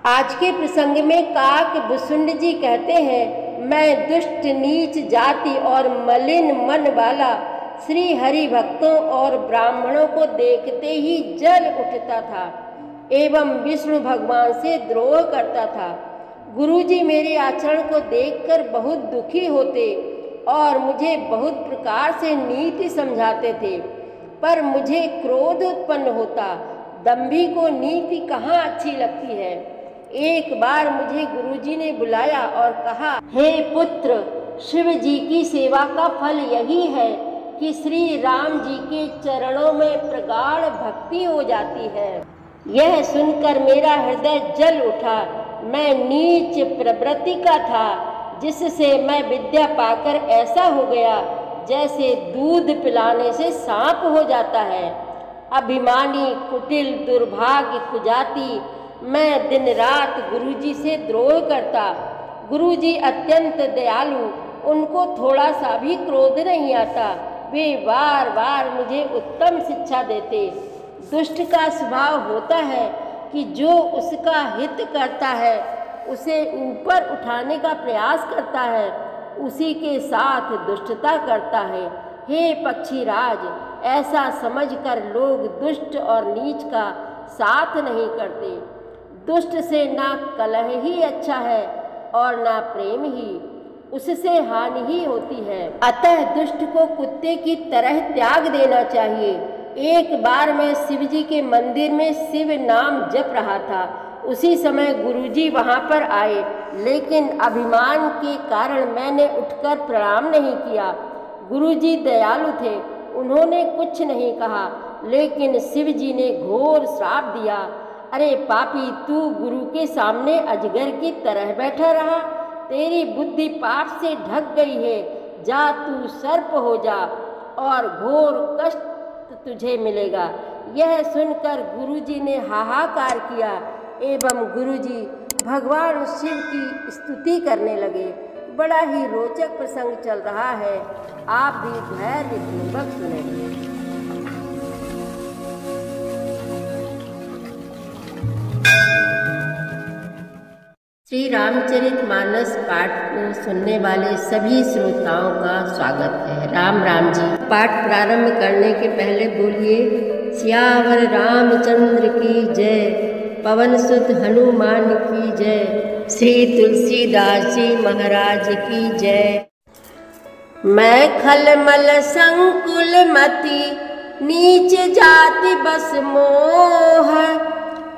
आज के प्रसंग में काक भुसुंड जी कहते हैं, मैं दुष्ट नीच जाति और मलिन मन वाला श्री हरि भक्तों और ब्राह्मणों को देखते ही जल उठता था एवं विष्णु भगवान से द्रोह करता था। गुरुजी मेरे आचरण को देखकर बहुत दुखी होते और मुझे बहुत प्रकार से नीति समझाते थे, पर मुझे क्रोध उत्पन्न होता। दंभी को नीति कहाँ अच्छी लगती है। एक बार मुझे गुरुजी ने बुलाया और कहा, हे पुत्र, शिव जी की सेवा का फल यही है कि श्री राम जी के चरणों में प्रगाढ़ भक्ति हो जाती है। यह सुनकर मेरा हृदय जल उठा। मैं नीच प्रवृत्ति का था, जिससे मैं विद्या पाकर ऐसा हो गया जैसे दूध पिलाने से सांप हो जाता है। अभिमानी, कुटिल, दुर्भाग्य, कुजाती मैं दिन रात गुरुजी से द्रोह करता। गुरुजी अत्यंत दयालु, उनको थोड़ा सा भी क्रोध नहीं आता। वे बार बार मुझे उत्तम शिक्षा देते। दुष्ट का स्वभाव होता है कि जो उसका हित करता है, उसे ऊपर उठाने का प्रयास करता है, उसी के साथ दुष्टता करता है। हे पक्षीराज, ऐसा समझकर लोग दुष्ट और नीच का साथ नहीं करते। दुष्ट से ना कलह ही अच्छा है और ना प्रेम ही, उससे हानि ही होती है। अतः दुष्ट को कुत्ते की तरह त्याग देना चाहिए। एक बार मैं शिव जी के मंदिर में शिव नाम जप रहा था। उसी समय गुरुजी वहाँ पर आए, लेकिन अभिमान के कारण मैंने उठकर प्रणाम नहीं किया। गुरुजी दयालु थे, उन्होंने कुछ नहीं कहा, लेकिन शिव जी ने घोर श्राप दिया। अरे पापी, तू गुरु के सामने अजगर की तरह बैठा रहा। तेरी बुद्धि पाप से ढक गई है। जा, तू सर्प हो जा और घोर कष्ट तुझे मिलेगा। यह सुनकर गुरुजी ने हाहाकार किया एवं गुरुजी भगवान शिव की स्तुति करने लगे। बड़ा ही रोचक प्रसंग चल रहा है, आप भी धैर्यपूर्वक सुनें। श्री रामचरितमानस पाठ को सुनने वाले सभी श्रोताओं का स्वागत है। राम राम जी। पाठ प्रारंभ करने के पहले बोलिए, सियावर रामचंद्र की जय, पवन सुत हनुमान की जय, श्री तुलसीदास जी महाराज की जय। मैं खलमल संकुल मति, नीच जाति बस मोह,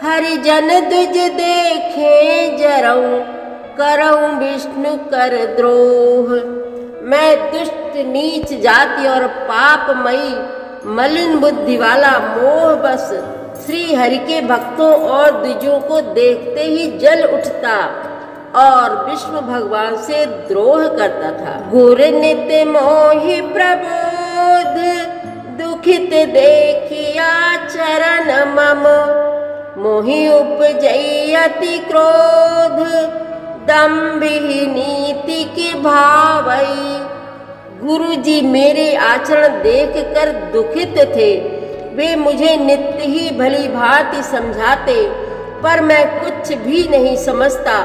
हरिजन द्विज देखे जरऊं, करऊं विष्णु कर द्रोह। मैं दुष्ट नीच जाति और पापमयी मलिन बुद्धि वाला मोह बस श्री हरि के भक्तों और द्विजों को देखते ही जल उठता और विष्णु भगवान से द्रोह करता था। गुर नित्य मोहि प्रबोध, दुखित देखिया चरण मम, मोहि उपजई अति क्रोध, दंभि नीति के भावई। गुरुजी मेरे आचरण देखकर दुखित थे। वे मुझे नित्य ही भली भांति समझाते, पर मैं कुछ भी नहीं समझता।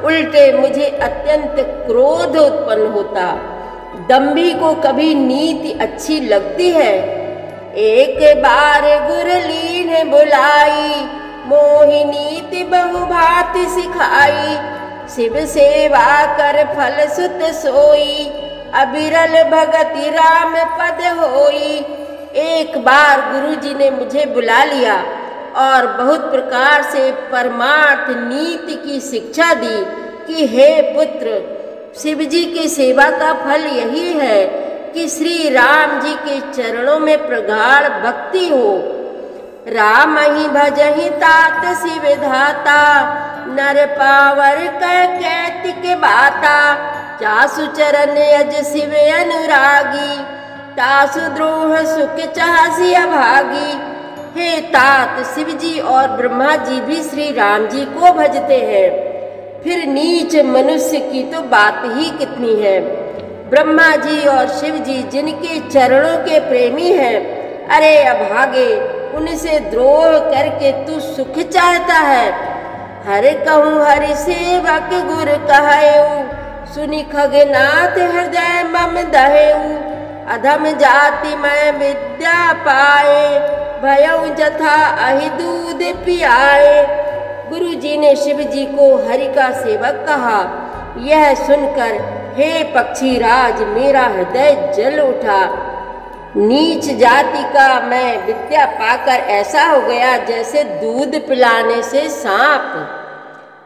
उल्टे मुझे अत्यंत क्रोध उत्पन्न होता। दंभी को कभी नीति अच्छी लगती है। एक बार गुरलीन बुलाई, मोहि नीति बहुभांति सिखाई। शिव सेवा कर फल सुत सोई, अबिरल भगति राम पद होई। एक बार गुरुजी ने मुझे बुला लिया और बहुत प्रकार से परमार्थ नीति की शिक्षा दी कि हे पुत्र, शिव जी की सेवा का फल यही है कि श्री राम जी के चरणों में प्रगाढ़ भक्ति हो। राम ही भजहि तात शिव धाता, नर पावर कह कहति के बाता। चासु चरण अज शिव अनुरागी, तासु द्रोह सुख चाहसी अभागी। हे तात, शिव जी और ब्रह्मा जी भी श्री राम जी को भजते हैं, फिर नीच मनुष्य की तो बात ही कितनी है। ब्रह्मा जी और शिव जी जिनके चरणों के प्रेमी हैं, अरे अभागे, उनसे द्रोह करके तू सुख चाहता है। हर कहूँ हरि सेवक गुर कहऊ, सुनि खगनाथ हृदय मम दहेऊ। अधम जाति मैं विद्या पाए, भयऊ जथा अहि दूध पियाए। गुरु जी ने शिव जी को हरि का सेवक कहा। यह सुनकर हे पक्षी राज मेरा हृदय जल उठा। नीच जाति का मैं विद्या पाकर ऐसा हो गया जैसे दूध पिलाने से सांप।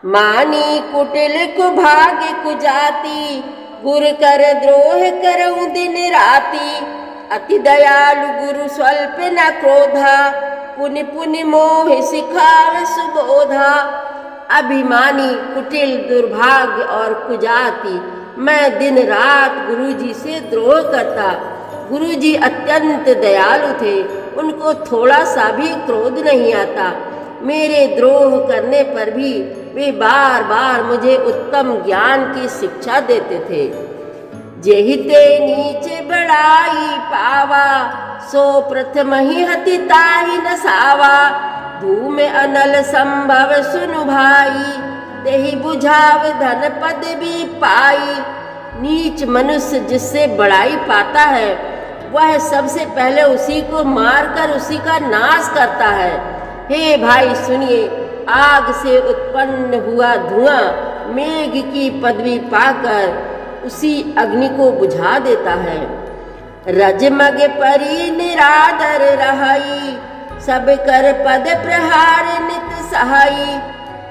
मानी कुटिल कुभाग्य कुजाति, गुर कर द्रोह करऊं दिन राति। अति दयालु गुरु स्वल्प न क्रोधा, पुनि पुनि मोह सिखाव सुबोधा। अभिमानी कुटिल दुर्भाग्य और कुजाति मैं दिन रात गुरु जी से द्रोह करता। गुरु जी अत्यंत दयालु थे, उनको थोड़ा सा भी क्रोध नहीं आता। मेरे द्रोह करने पर भी वे बार बार मुझे उत्तम ज्ञान की शिक्षा देते थे। जेहिते नीचे बड़ाई पावा, सो प्रथम ही हति ताहि न सावा। धूम अनल संभव सुनु भाई, तेहि बुझाव धन पद भी पाई। नीच मनुष्य जिससे बड़ाई पाता है, वह सबसे पहले उसी को मारकर उसी का नाश करता है। हे भाई सुनिए, आग से उत्पन्न हुआ धुआं मेघ की पदवी पाकर उसी अग्नि को बुझा देता है। रजमग परी निरादर रहाई, सब कर पद प्रहार नित सहाई।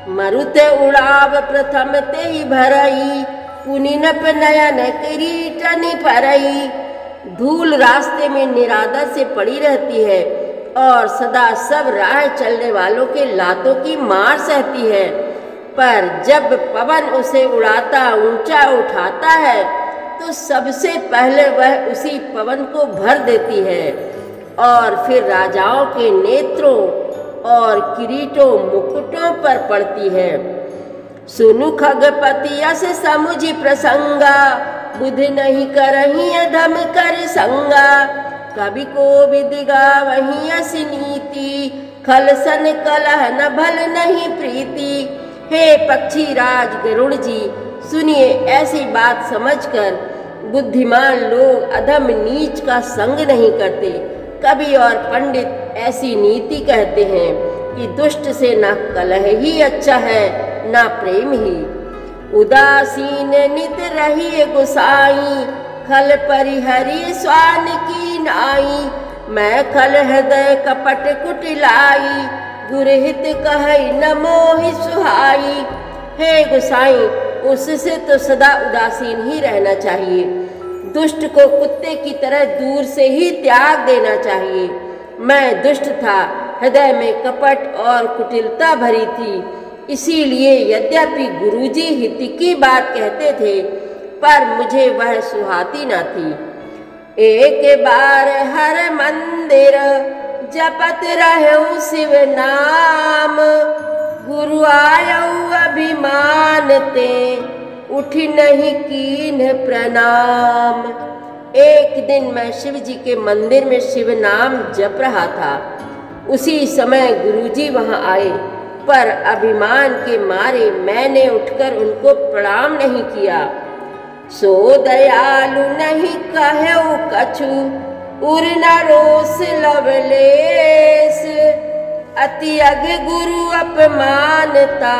मरुत उड़ाव प्रथम तेहि भरई, पुनि नप नयन किरीटन परई। धूल रास्ते में निरादर से पड़ी रहती है और सदा सब राह चलने वालों के लातों की मार सहती है, पर जब पवन उसे उड़ाता ऊंचा उठाता है तो सबसे पहले वह उसी पवन को भर देती है और फिर राजाओं के नेत्रों और किरीटों मुकुटों पर पड़ती है। सुनु खगपति यस समुझि प्रसंगा, बुध नहीं करही अधम कर संगा। कवि को विदिगा वही अस नीति, खल सन कलह न भल नहीं प्रीति। हे पक्षी राज गरुड़ जी, सुनिए, ऐसी बात समझकर बुद्धिमान लोग अधम नीच का संग नहीं करते। कवि और पंडित ऐसी नीति कहते हैं कि दुष्ट से न कलह ही अच्छा है न प्रेम ही। उदासीन नित रही गुसाई, खल परिहरी स्वान की नाई। मैं खल हृदय कपट कुटिलाई, गुरहित कहई न मोहि सुहाई। हे गुसाई, उससे तो सदा उदासीन ही रहना चाहिए। दुष्ट को कुत्ते की तरह दूर से ही त्याग देना चाहिए। मैं दुष्ट था, हृदय में कपट और कुटिलता भरी थी, इसीलिए यद्यपि गुरुजी हित की बात कहते थे, पर मुझे वह सुहाती न थी। एक बार हर मंदिर जपत रहूं शिव नाम, गुरु आयऊ अभिमान ते, उठ नहीं कीन्ह प्रणाम। एक दिन मैं शिव जी के मंदिर में शिव नाम जप रहा था। उसी समय गुरुजी वहां आए, पर अभिमान के मारे मैंने उठकर उनको प्रणाम नहीं किया। सो दयालु नहीं कहऊ कछु, उर न रोस लवलेस। अति अग गुरु अपमानता,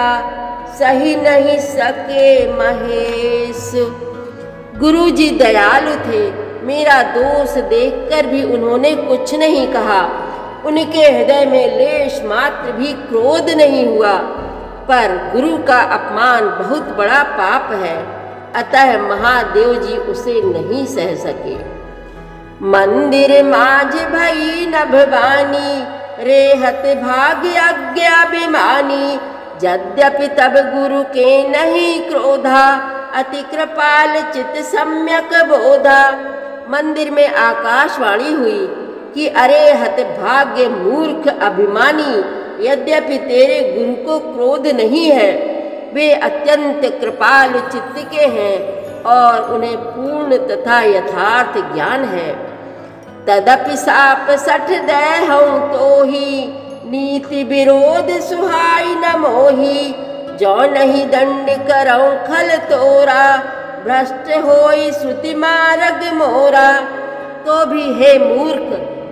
सही नहीं सके महेश। गुरु जी दयालु थे, मेरा दोष देखकर भी उन्होंने कुछ नहीं कहा। उनके हृदय में लेश मात्र भी क्रोध नहीं हुआ, पर गुरु का अपमान बहुत बड़ा पाप है, अतः महादेव जी उसे नहीं सह सके। मंदिर माझ भई नभवानी, रेहत भाग्य अज्ञाभिमानी। यद्यपि तब गुरु के नहीं क्रोधा, अति कृपाल चित सम्यक बोधा। मंदिर में आकाशवाणी हुई कि अरे हत भाग्य मूर्ख अभिमानी, यद्यपि तेरे गुरु को क्रोध नहीं है, वे अत्यंत कृपालु चित्त के हैं और उन्हें पूर्ण तथा यथार्थ ज्ञान है। तदपि साप सठ दय हूँ तो ही, नीति विरोध सुहाई न मोही। जो नहीं दंड करऊं खल तोरा, भ्रष्ट होई श्रुति मार्ग मोरा। तो भी हे मूर्ख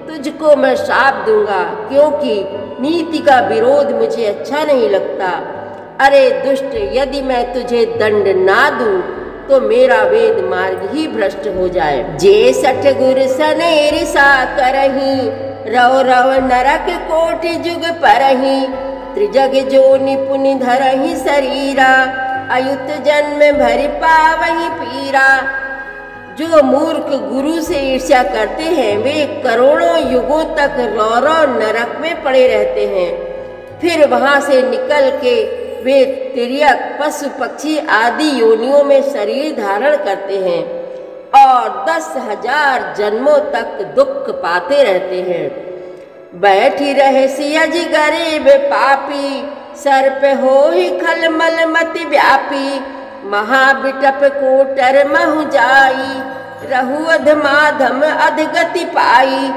तुझको मैं शाप दूंगा, क्योंकि नीति का विरोध मुझे अच्छा नहीं लगता। अरे दुष्ट, यदि मैं तुझे दंड ना दूं तो मेरा वेद मार्ग ही भ्रष्ट हो जाए। जे सठ गुर सनेर सा करही, रव रव नरक कोटि जुग परही। त्रिजग जो निपुनि धरही शरीरा, अयुत जन्म भरि पावही पीरा। जो मूर्ख गुरु से ईर्ष्या करते हैं वे करोड़ों युगों तक रौरव नरक में पड़े रहते हैं। फिर वहां से निकल के वे तिर्यक पशु पक्षी आदि योनियों में शरीर धारण करते हैं और 10,000 जन्मों तक दुख पाते रहते हैं। बैठी रहे सियज गरीब पापी, सर्प हो ही खलमल मति व्यापी। महाबिटप कोटर महु जाई, रहु अधमाधम अधगति पाई।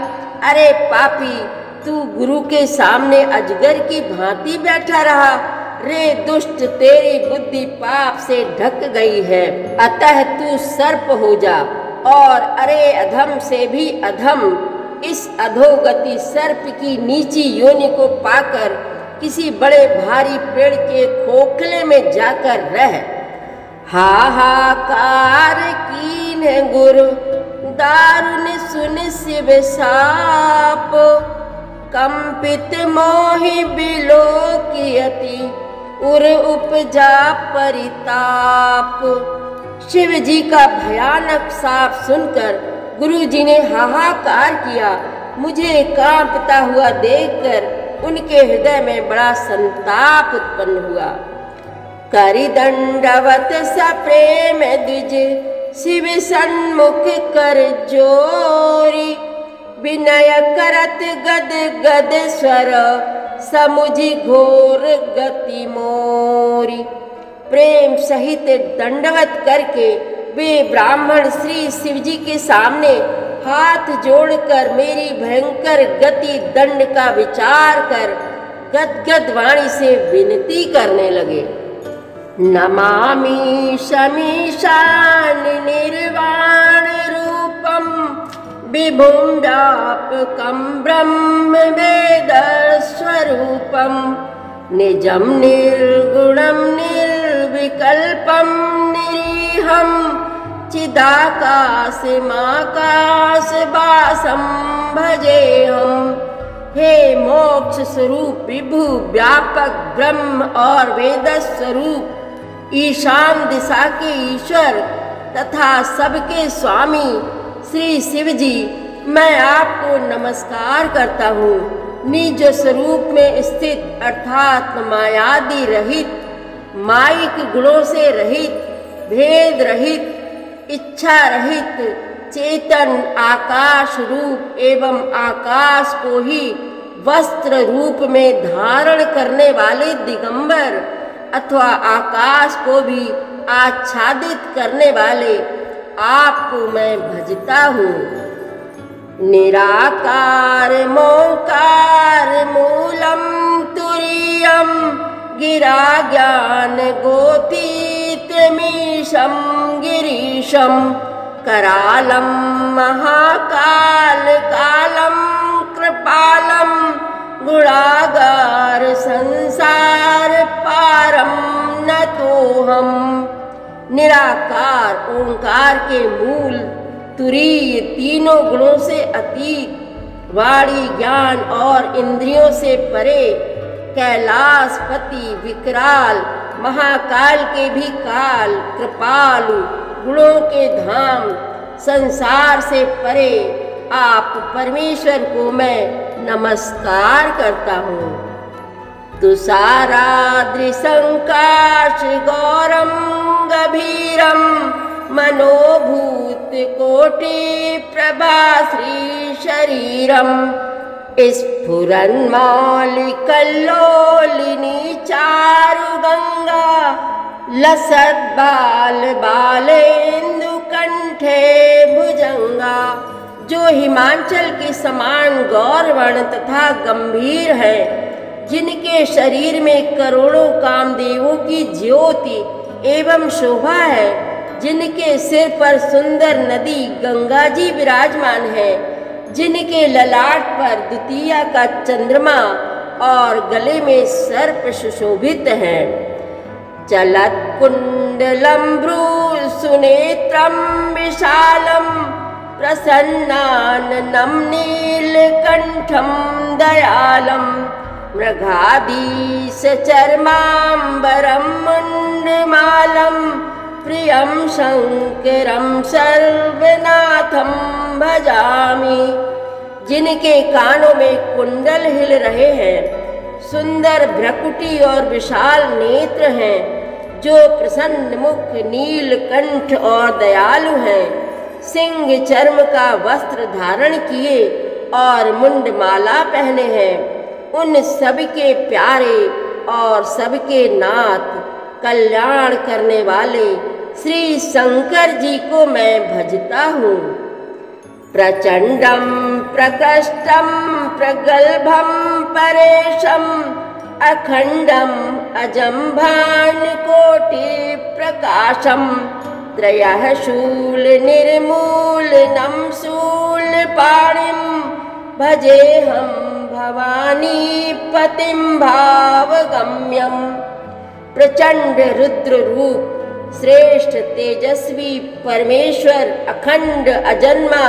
अरे पापी, तू गुरु के सामने अजगर की भांति बैठा रहा। रे दुष्ट, तेरी बुद्धि पाप से ढक गई है, अतः तू सर्प हो जा। और अरे अधम से भी अधम, इस अधोगति सर्प की नीची योनि को पाकर किसी बड़े भारी पेड़ के खोखले में जाकर रह। हाहाकार कीन गुरु, दारुण सुन शिव साप। कंपित मोहि बिलोकियति, उर उपजा परिताप। शिव जी का भयानक शाप सुनकर गुरु जी ने हाहाकार किया। मुझे कांपता हुआ देखकर उनके हृदय में बड़ा संताप उत्पन्न हुआ। करि दंडवत सप्रेम द्विज, शिव सन्मुख कर जोरी। विनय करत गद गद स्वर, समुझि घोर गति मोरी। प्रेम सहित दंडवत करके वे ब्राह्मण श्री शिव जी के सामने हाथ जोड़कर मेरी भयंकर गति दंड का विचार कर गदगद वाणी से विनती करने लगे। नमामि शमीशान निर्वाण रूपम, विभुं व्यापकं ब्रह्म वेद स्वरूपम। निजं निर्गुणं निर्विकल्पं निरीहं, चिदाकाशमाकाशवासं भजेऽहम्। हे मोक्ष स्वरूप विभु व्यापक ब्रह्म और वेद स्वरूप ईशान दिशा के ईश्वर तथा सबके स्वामी श्री शिव जी, मैं आपको नमस्कार करता हूँ। निज स्वरूप में स्थित अर्थात मायादि रहित, माइक गुणों से रहित, भेद रहित, इच्छा रहित, चेतन आकाश रूप एवं आकाश को ही वस्त्र रूप में धारण करने वाले दिगंबर अथवा आकाश को भी आच्छादित करने वाले आपको मैं भजता हूँ। निराकार मोंकार मूलम तुरीयम, गिरा ज्ञान गोतीतमीशं गिरीशम। करालं महाकाल कालं कृपालं, गुणागार संसार पारम नतोऽहम्। निराकार ओंकार के मूल, तुरीय तीनों गुणों से अतीत, वाणी ज्ञान और इंद्रियों से परे, कैलाशपति विकराल, महाकाल के भी काल, कृपालु, गुणों के धाम, संसार से परे आप परमेश्वर को मैं नमस्कार करता हूँ। तुषाराद्रिसंकाश गौरम गभीरम, मनोभूत कोटि प्रभा श्री शरीरम। स्फुरन् मौलिकल्लोलिनी चारु गंगा, लसत् बाल बालेन्दु कंठे भुजंगा। जो हिमांचल के समान गौरवर्ण तथा गंभीर है, जिनके शरीर में करोड़ों कामदेवों की ज्योति एवं शोभा है, जिनके सिर पर सुंदर नदी गंगा जी विराजमान है, जिनके ललाट पर द्वितीया का चंद्रमा और गले में सर्प सुशोभित है। चलत कुंडलम भ्रू सुनेत्रम विशालम प्रसन्नाननं नीलकंठम दयालम मृगाधीश चर्मांबरम मुंडमालम प्रियं शंकरं सर्वनाथं भजामि। जिनके कानों में कुंडल हिल रहे हैं, सुंदर भ्रकुटी और विशाल नेत्र हैं, जो प्रसन्न मुख नीलकंठ और दयालु हैं, सिंह चर्म का वस्त्र धारण किए और मुंडमाला पहने हैं, उन सबके प्यारे और सबके नाथ कल्याण करने वाले श्री शंकर जी को मैं भजता हूँ। प्रचंडम प्रकृष्टम प्रगल्भम परेशम अखंडम अजम भानुकोटि प्रकाशम त्रयः शूल निर्मूलनम शूलपाणिम भजेऽहं भवानी पतिं भावगम्यम। प्रचंड रुद्र रूप, श्रेष्ठ तेजस्वी परमेश्वर, अखंड अजन्मा,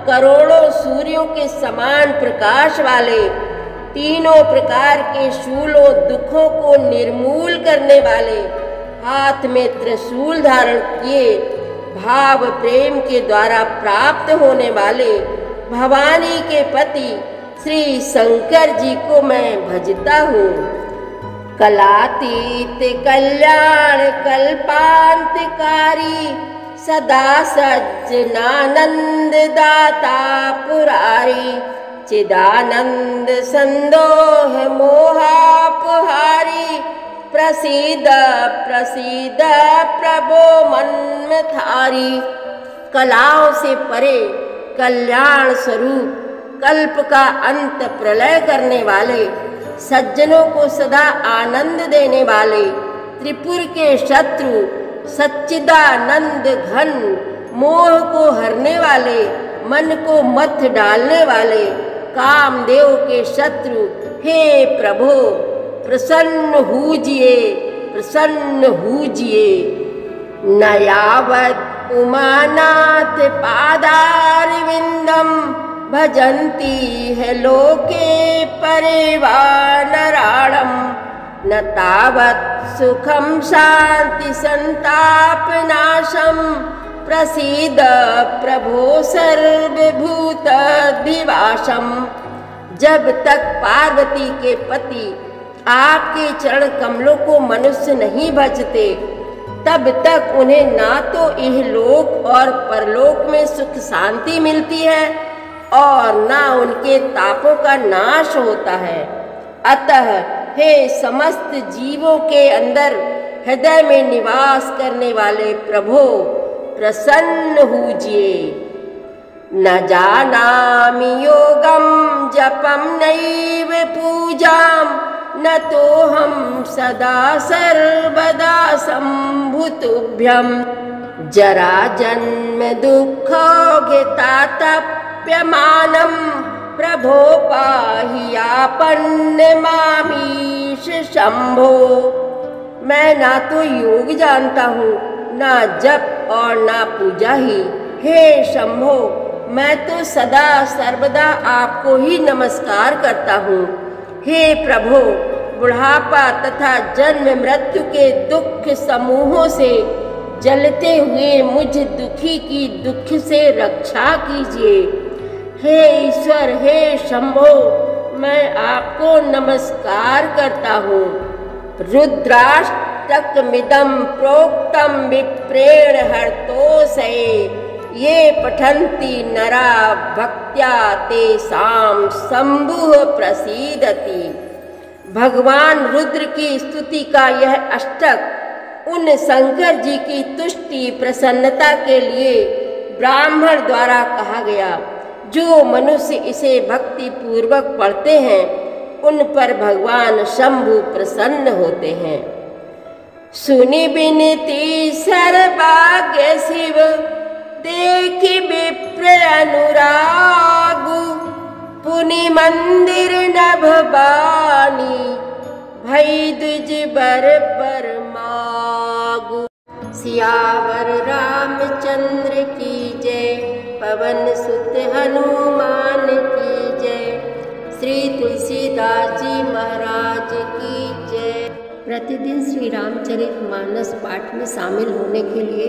करोड़ों सूर्यों के समान प्रकाश वाले, तीनों प्रकार के शूलों दुखों को निर्मूल करने वाले, हाथ में त्रिशूल धारण किए, भाव प्रेम के द्वारा प्राप्त होने वाले भवानी के पति श्री शंकर जी को मैं भजता हूँ। कलातीत कल्याण कल्पांतकारी सदा सज्जनानंद दाता पुरारी चिदानंद संदोह मोहापहारी प्रसीद प्रसीद प्रभो मन्मथारी। कलाओं से परे कल्याण स्वरूप, कल्प का अंत प्रलय करने वाले, सज्जनों को सदा आनंद देने वाले, त्रिपुर के शत्रु सच्चिदानंद घन, मोह को हरने वाले, मन को मथ डालने वाले, कामदेव के शत्रु, हे प्रभु प्रसन्न हूजिए, प्रसन्न हूजिए। न यावत् उमानाथ पादारविंदम भजन्ति है लोके परिवानराणम न तावत् सुखम शांति संताप नाशम प्रसीद प्रभो सर्वभूत दिवासम। जब तक पार्वती के पति आपके चरण कमलों को मनुष्य नहीं भजते, तब तक उन्हें ना तो इहलोक और परलोक में सुख शांति मिलती है और ना उनके तापों का नाश होता है। अतः हे समस्त जीवों के अंदर हृदय में निवास करने वाले प्रभो प्रसन्न हूजिए। न जानामि योगम जपम नैव पूजाम न तो हम सदा सर्वदा संभुतुभ्यम। जरा जन्म दुःखोगे तातप्यमानम प्रभो पाहि आपन्न मामीश शंभो। मैं ना तो योग जानता हूँ, ना जप और ना पूजा ही। हे शंभो, मैं तो सदा सर्वदा आपको ही नमस्कार करता हूँ। हे प्रभु, बुढ़ापा तथा जन्म मृत्यु के दुख समूहों से जलते हुए मुझ दुखी की दुख से रक्षा कीजिए। हे ईश्वर, हे शंभो, मैं आपको नमस्कार करता हूँ। रुद्राष्टकमिदं प्रोक्तं विप्रेण हर्तोषे ये पठन्ति नरा भक्त्या तेषां शंभुः प्रसीदति। भगवान रुद्र की स्तुति का यह अष्टक उन शंकर जी की तुष्टि प्रसन्नता के लिए ब्राह्मण द्वारा कहा गया। जो मनुष्य इसे भक्ति पूर्वक पढ़ते हैं उन पर भगवान शंभु प्रसन्न होते हैं। सुनि बिनती सर्वभाग्य शिव, देखि विप्र अनुराग, पुनि मंदिर नभ बानी, भई द्विज बर पर मागु। सियावर रामचंद्र की जय, पवन सुत हनुमान की जय, श्री तुलसीदास जी महाराज की जय। प्रतिदिन श्री रामचरितमानस पाठ में शामिल होने के लिए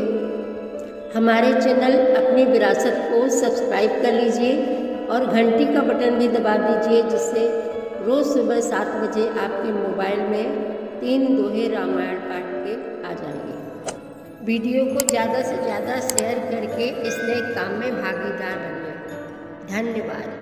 हमारे चैनल अपनी विरासत को सब्सक्राइब कर लीजिए और घंटी का बटन भी दबा दीजिए, जिससे रोज़ सुबह 7 बजे आपके मोबाइल में 3 दोहे रामायण पाठ के आ जाएंगे। वीडियो को ज़्यादा से ज़्यादा शेयर करके इस नए काम में भागीदार बनिए। धन्यवाद।